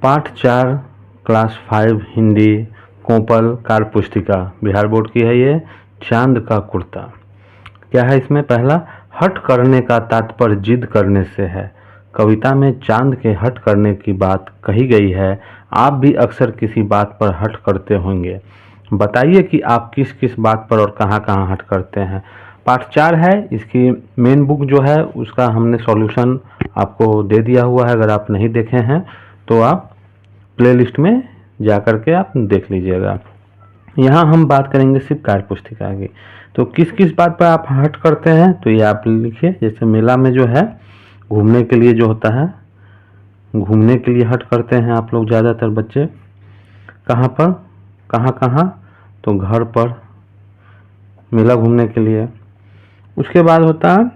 पाठ 4 क्लास 5 हिंदी कोपल कार्य पुस्तिका बिहार बोर्ड की है। ये चांद का कुर्ता क्या है इसमें? पहला, हट करने का तात्पर्य जिद करने से है। कविता में चांद के हट करने की बात कही गई है। आप भी अक्सर किसी बात पर हट करते होंगे। बताइए कि आप किस किस बात पर और कहाँ कहाँ हट करते हैं। पाठ 4 है, इसकी मेन बुक जो है उसका हमने सॉल्यूशन आपको दे दिया हुआ है। अगर आप नहीं देखे हैं तो आप प्लेलिस्ट में जा कर के आप देख लीजिएगा। यहाँ हम बात करेंगे सिर्फ कार्य पुस्तिका की। तो किस किस बात पर आप हट करते हैं तो ये आप लिखिए। जैसे मेला में जो है घूमने के लिए जो होता है, घूमने के लिए हट करते हैं आप लोग ज़्यादातर बच्चे। कहाँ पर, कहाँ कहाँ? तो घर पर मेला घूमने के लिए। उसके बाद होता है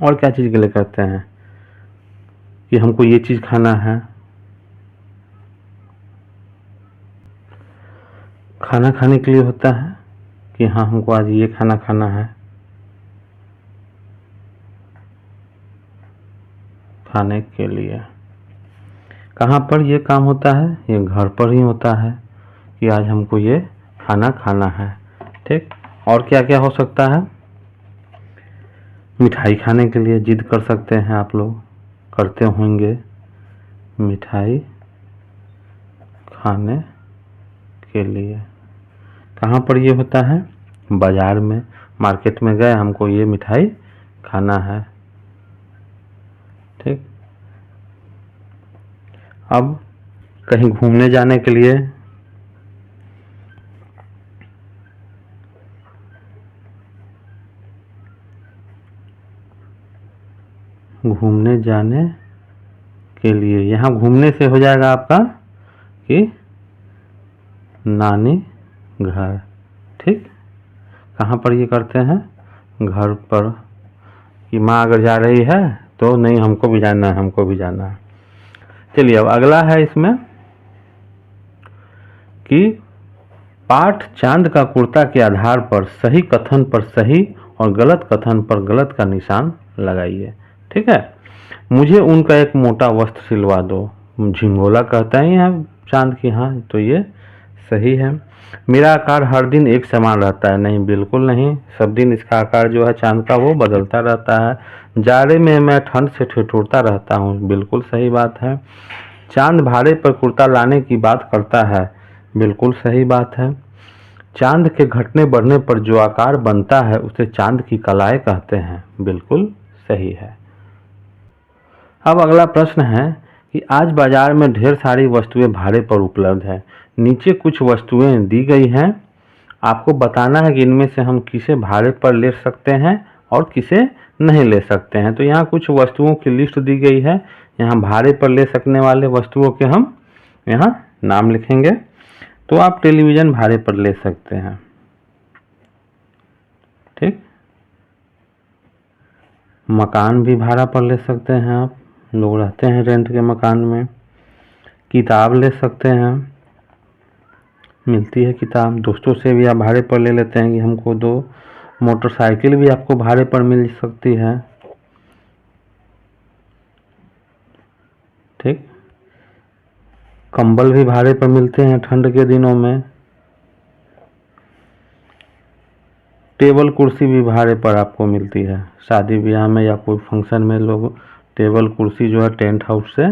और क्या चीज़ के लिए करते हैं कि हमको ये चीज़ खाना है। खाना खाने के लिए होता है कि हाँ हमको आज ये खाना खाना है। खाने के लिए कहाँ पर ये काम होता है? ये घर पर ही होता है कि आज हमको ये खाना खाना है। ठीक, और क्या क्या हो सकता है? मिठाई खाने के लिए जिद कर सकते हैं आप लोग, करते होंगे। मिठाई खाने के लिए कहाँ पर ये होता है? बाजार में, मार्केट में गए, हमको ये मिठाई खाना है। ठीक, अब कहीं घूमने जाने के लिए घूमने जाने के लिए यहाँ घूमने से हो जाएगा आपका कि नानी घर। ठीक, कहाँ पर ये करते हैं? घर पर, कि माँ अगर जा रही है तो नहीं हमको भी जाना है, हमको भी जाना है। चलिए अब अगला है इसमें कि पाठ चांद का कुर्ता के आधार पर सही कथन पर सही और गलत कथन पर गलत का निशान लगाइए। ठीक है। मुझे उनका एक मोटा वस्त्र सिलवा दो। झिंगोला कहता ही है चांद की, हाँ तो ये सही है। मेरा आकार हर दिन एक समान रहता है। नहीं, बिल्कुल नहीं, सब दिन इसका आकार जो है चांद का वो बदलता रहता है। जाड़े में मैं ठंड से ठिठुरता रहता हूँ। बिल्कुल सही बात है। चांद भारे पर कुर्ता लाने की बात करता है। बिल्कुल सही बात है। चांद के घटने बढ़ने पर जो आकार बनता है उसे चांद की कलाएं कहते हैं। बिल्कुल सही है। अब अगला प्रश्न है कि आज बाजार में ढेर सारी वस्तुएं भाड़े पर उपलब्ध है। नीचे कुछ वस्तुएं दी गई हैं। आपको बताना है कि इनमें से हम किसे भाड़े पर ले सकते हैं और किसे नहीं ले सकते हैं। तो यहाँ कुछ वस्तुओं की लिस्ट दी गई है। यहाँ भाड़े पर ले सकने वाले वस्तुओं के हम यहाँ नाम लिखेंगे। तो आप टेलीविज़न भाड़े पर ले सकते हैं। ठीक, मकान भी भाड़ा पर ले सकते हैं। आप लोग रहते हैं रेंट के मकान में। किताब ले सकते हैं, मिलती है किताब। दोस्तों से भी आप भाड़े पर ले लेते हैं कि हमको दो। मोटरसाइकिल भी आपको भाड़े पर मिल सकती है। ठीक, कंबल भी भाड़े पर मिलते हैं ठंड के दिनों में। टेबल कुर्सी भी भाड़े पर आपको मिलती है। शादी ब्याह में या कोई फंक्शन में लोग टेबल कुर्सी जो है टेंट हाउस से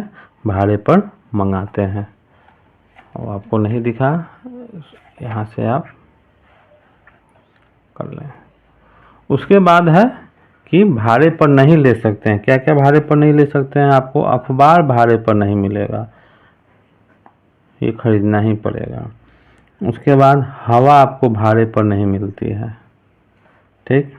भाड़े पर मंगाते हैं। और आपको नहीं दिखा, यहाँ से आप कर लें। उसके बाद है कि भाड़े पर नहीं ले सकते हैं। क्या क्या भाड़े पर नहीं ले सकते हैं? आपको अखबार भाड़े पर नहीं मिलेगा, ये खरीदना ही पड़ेगा। उसके बाद हवा आपको भाड़े पर नहीं मिलती है। ठीक,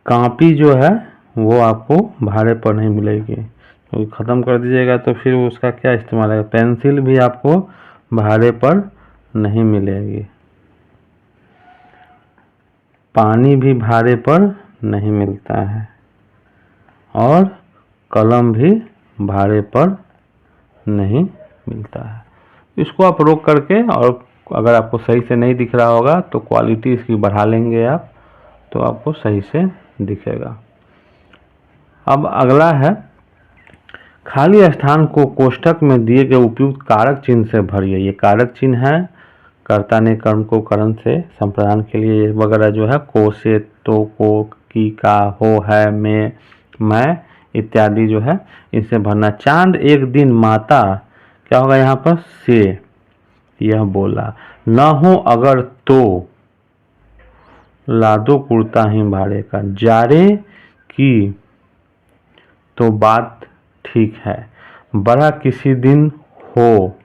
कॉपी जो है वो आपको भाड़े पर नहीं मिलेगी, तो ख़त्म कर दीजिएगा तो फिर उसका क्या इस्तेमाल है। पेंसिल भी आपको भाड़े पर नहीं मिलेगी। पानी भी भाड़े पर नहीं मिलता है और कलम भी भाड़े पर नहीं मिलता है। इसको आप रोक करके, और अगर आपको सही से नहीं दिख रहा होगा तो क्वालिटी इसकी बढ़ा लेंगे आप, तो आपको सही से दिखेगा। अब अगला है खाली स्थान को कोष्ठक में दिए गए उपयुक्त कारक चिन्ह से भरिए। ये कारक चिन्ह है, कर्ता ने कर्म को करण से संप्रदान के लिए वगैरह जो है, को से, तो, को, की, का, हो, है, में, मैं इत्यादि जो है इनसे भरना। चांद एक दिन माता, क्या होगा यहाँ पर, से यह बोला, न हो अगर तो लादो कुर्ता ही भाड़े का। जारे की तो बात ठीक है, बड़ा किसी दिन हो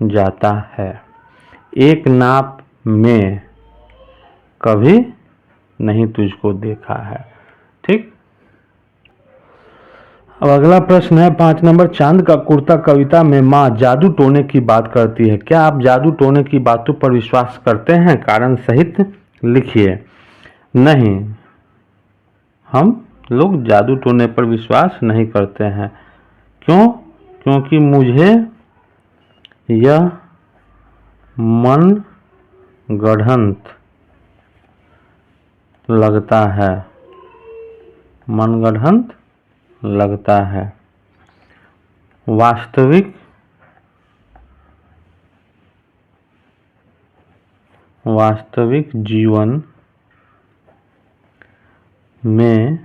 जाता है, एक नाप में कभी नहीं तुझको देखा है। ठीक। अब अगला प्रश्न है 5 नंबर। चांद का कुर्ता कविता में माँ जादू टोने की बात करती है। क्या आप जादू टोने की बातों पर विश्वास करते हैं? कारण सहित लिखिए। नहीं, हम लोग जादू टोने पर विश्वास नहीं करते हैं। क्यों? क्योंकि मुझे यह मन गढ़ंत लगता है, मनगढ़ंत लगता है। वास्तविक जीवन में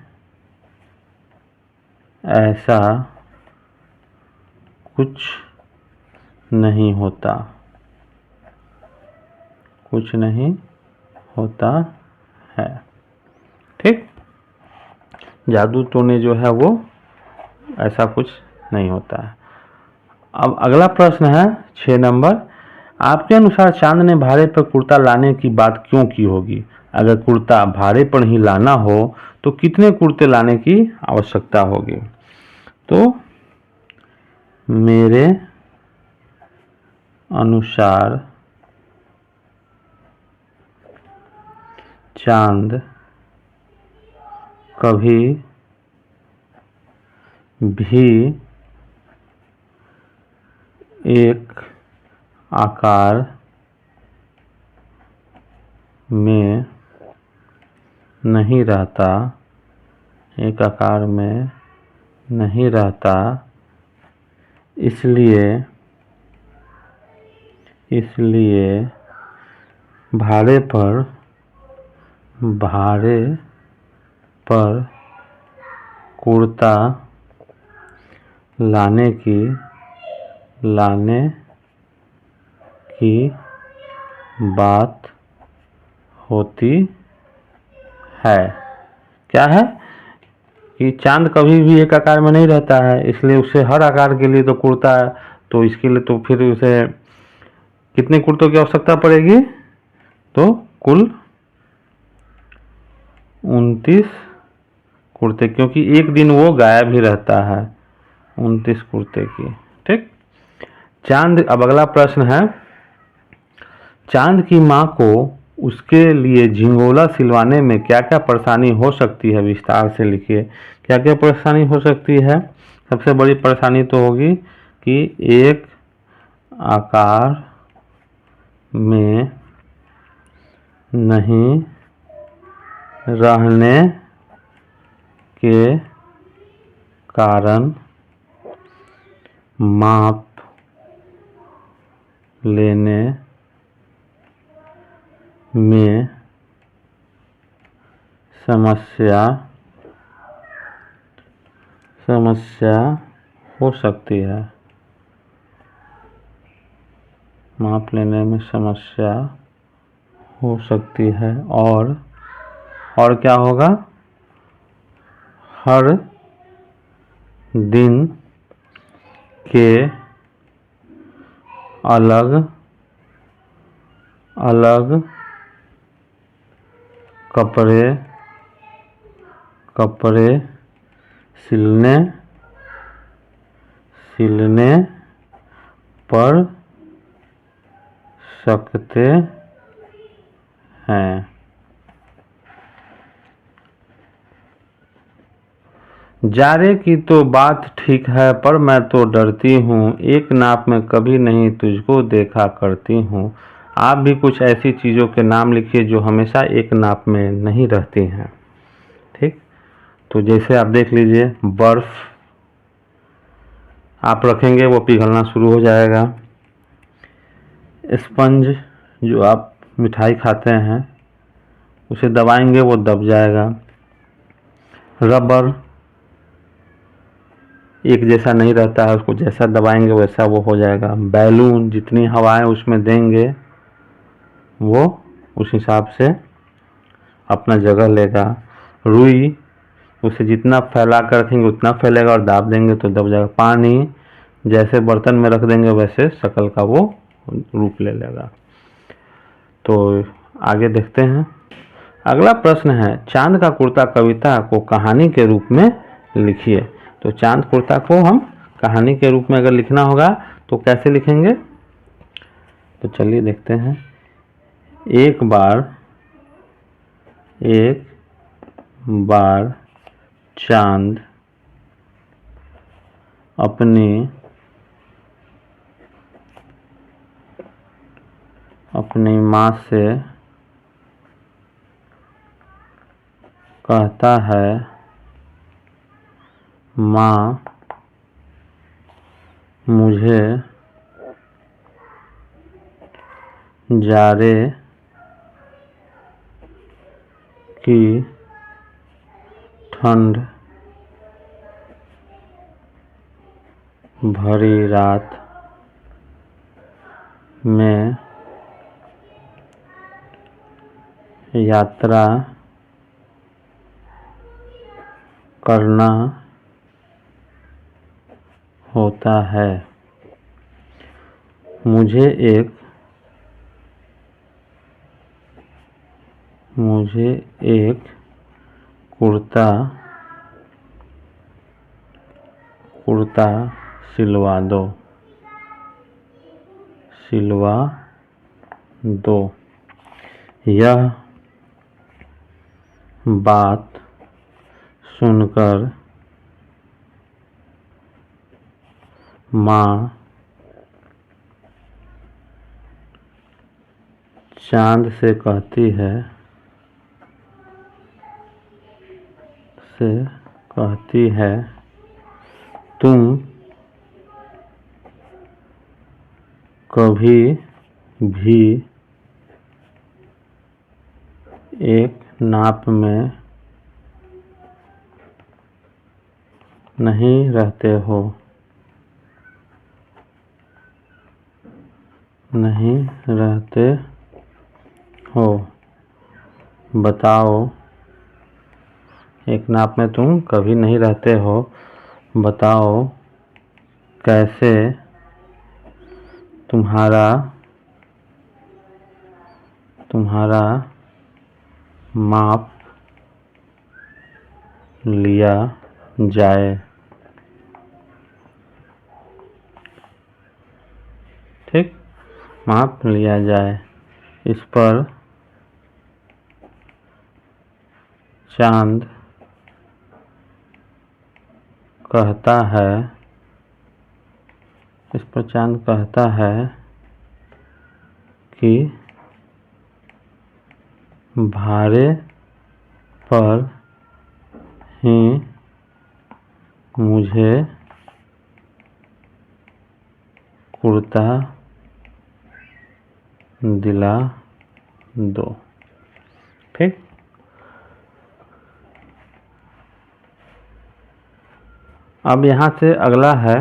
ऐसा कुछ नहीं होता, कुछ नहीं होता है। ठीक। जादू टोने जो है वो ऐसा कुछ नहीं होता है। अब अगला प्रश्न है 6 नंबर। आपके अनुसार चांद ने भाड़े पर कुर्ता लाने की बात क्यों की होगी? अगर कुर्ता भाड़े पर ही लाना हो तो कितने कुर्ते लाने की आवश्यकता होगी? तो मेरे अनुसार चांद कभी भी एक आकार में नहीं रहता, एक आकार में नहीं रहता, इसलिए भाड़े पर कुर्ता लाने की बात होती है। क्या है कि चांद कभी भी एक आकार में नहीं रहता है, इसलिए उसे हर आकार के लिए तो कुर्ता है, तो इसके लिए तो फिर उसे कितने कुर्तों की आवश्यकता पड़ेगी? तो कुल 29 कुर्ते, क्योंकि एक दिन वो गायब ही रहता है। 29 कुर्ते की। ठीक। चांद, अब अगला प्रश्न है, चांद की माँ को उसके लिए झिंगोला सिलवाने में क्या क्या परेशानी हो सकती है? विस्तार से लिखिए। क्या क्या परेशानी हो सकती है? सबसे बड़ी परेशानी तो होगी कि एक आकार में नहीं रहने के कारण माप लेने में समस्या हो सकती है, माप लेने में समस्या हो सकती है। और क्या होगा? हर दिन के अलग अलग कपड़े सिलने पड़ सकते हैं। जारे की तो बात ठीक है, पर मैं तो डरती हूँ, एक नाप में कभी नहीं तुझको देखा करती हूँ। आप भी कुछ ऐसी चीज़ों के नाम लिखिए जो हमेशा एक नाप में नहीं रहती हैं। ठीक। तो जैसे आप देख लीजिए, बर्फ़, आप रखेंगे वो पिघलना शुरू हो जाएगा। स्पंज जो आप मिठाई खाते हैं उसे दबाएंगे वो दब जाएगा। रबर एक जैसा नहीं रहता है, उसको जैसा दबाएंगे वैसा वो हो जाएगा। बैलून जितनी हवाएं उसमें देंगे वो उस हिसाब से अपना जगह लेगा। रुई उसे जितना फैला कर रखेंगे उतना फैलेगा और दाब देंगे तो दब जाएगा। पानी जैसे बर्तन में रख देंगे वैसे शक्ल का वो रूप ले लेगा। तो आगे देखते हैं। अगला प्रश्न है, चांद का कुर्ता कविता को कहानी के रूप में लिखिए। तो चांद कुर्ता को हम कहानी के रूप में अगर लिखना होगा तो कैसे लिखेंगे, तो चलिए देखते हैं। एक बार चांद अपनी माँ से कहता है, माँ मुझे जाड़े की ठंड भरी रात में यात्रा करना होता है। मुझे एक कुर्ता सिलवा दो। यह बात सुनकर माँ चांद से कहती है, तुम कभी भी एक नाप में नहीं रहते हो। बताओ, एक नाप में तुम कभी नहीं रहते हो, बताओ कैसे तुम्हारा माप लिया जाए। ठीक, माप लिया जाए। इस पर चांद कहता है कि भारे पर ही मुझे कुर्ता दिला दो। ठीक, अब यहाँ से अगला है,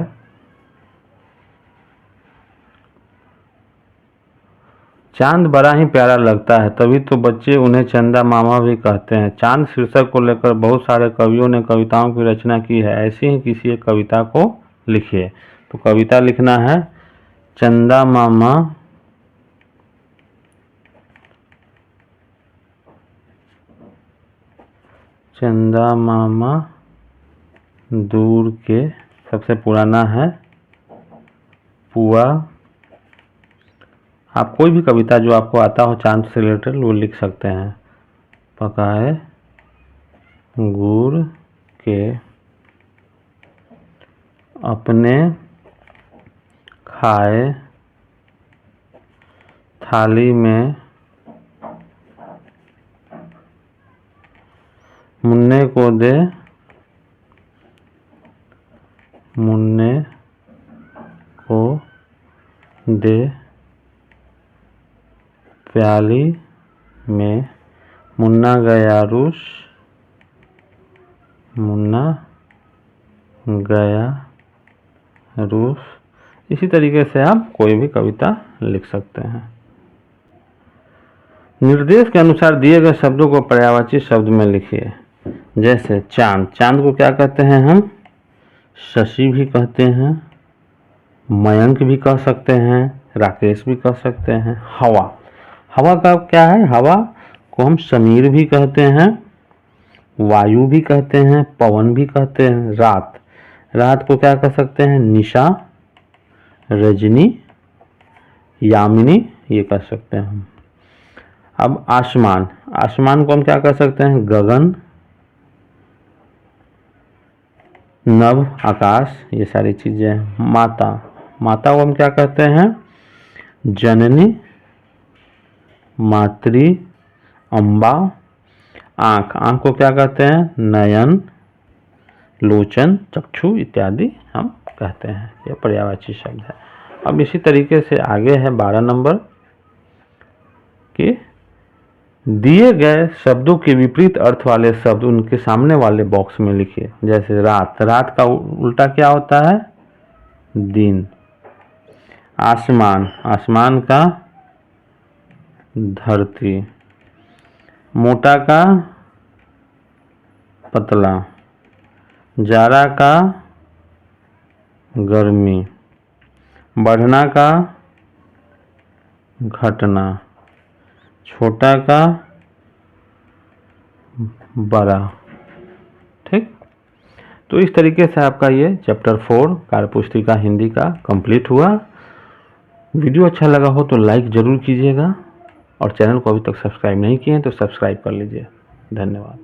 चांद बड़ा ही प्यारा लगता है, तभी तो बच्चे उन्हें चंदा मामा भी कहते हैं। चांद शीर्षक को लेकर बहुत सारे कवियों ने कविताओं की रचना की है। ऐसी ही किसी एक कविता को लिखिए। तो कविता लिखना है, चंदा मामा दूर के, सबसे पुराना है पुआ। आप कोई भी कविता जो आपको आता हो चांद से रिलेटेड वो लिख सकते हैं। पकाए गुड़ के अपने खाए थाली में मुन्ने को दे, मुन्ने दे प्याली में मुन्ना गया रूस, मुन्ना गया रूस। इसी तरीके से आप कोई भी कविता लिख सकते हैं। निर्देश के अनुसार दिए गए शब्दों को पर्यायवाची शब्द में लिखिए। जैसे चांद, चांद को क्या कहते हैं हम? शशि भी कहते हैं, मयंक भी कह सकते हैं, राकेश भी कह सकते हैं। हवा, हवा का क्या है? हवा को हम समीर भी कहते हैं, वायु भी कहते हैं, पवन भी कहते हैं। रात, रात को क्या कह सकते हैं? निशा, रजनी, यामिनी, ये कह सकते हैं हम। अब आसमान, आसमान को हम क्या कह सकते हैं? गगन, नभ, आकाश, ये सारी चीजें। माता, माता को हम क्या कहते हैं? जननी, मातृ, अम्बा। आँख, आँख को क्या कहते हैं? नयन, लोचन, चक्षु इत्यादि हम कहते हैं। यह पर्यायवाची शब्द है। अब इसी तरीके से आगे है 12 नंबर कि दिए गए शब्दों के विपरीत अर्थ वाले शब्द उनके सामने वाले बॉक्स में लिखिए। जैसे रात, रात का उल्टा क्या होता है? दिन। आसमान, आसमान का धरती। मोटा का पतला, जाड़ा का गर्मी, बढ़ना का घटना, छोटा का बड़ा। ठीक, तो इस तरीके से आपका ये चैप्टर 4 कार्यपुस्तिका हिंदी का कंप्लीट हुआ। वीडियो अच्छा लगा हो तो लाइक ज़रूर कीजिएगा और चैनल को अभी तक सब्सक्राइब नहीं किए हैं तो सब्सक्राइब कर लीजिए। धन्यवाद।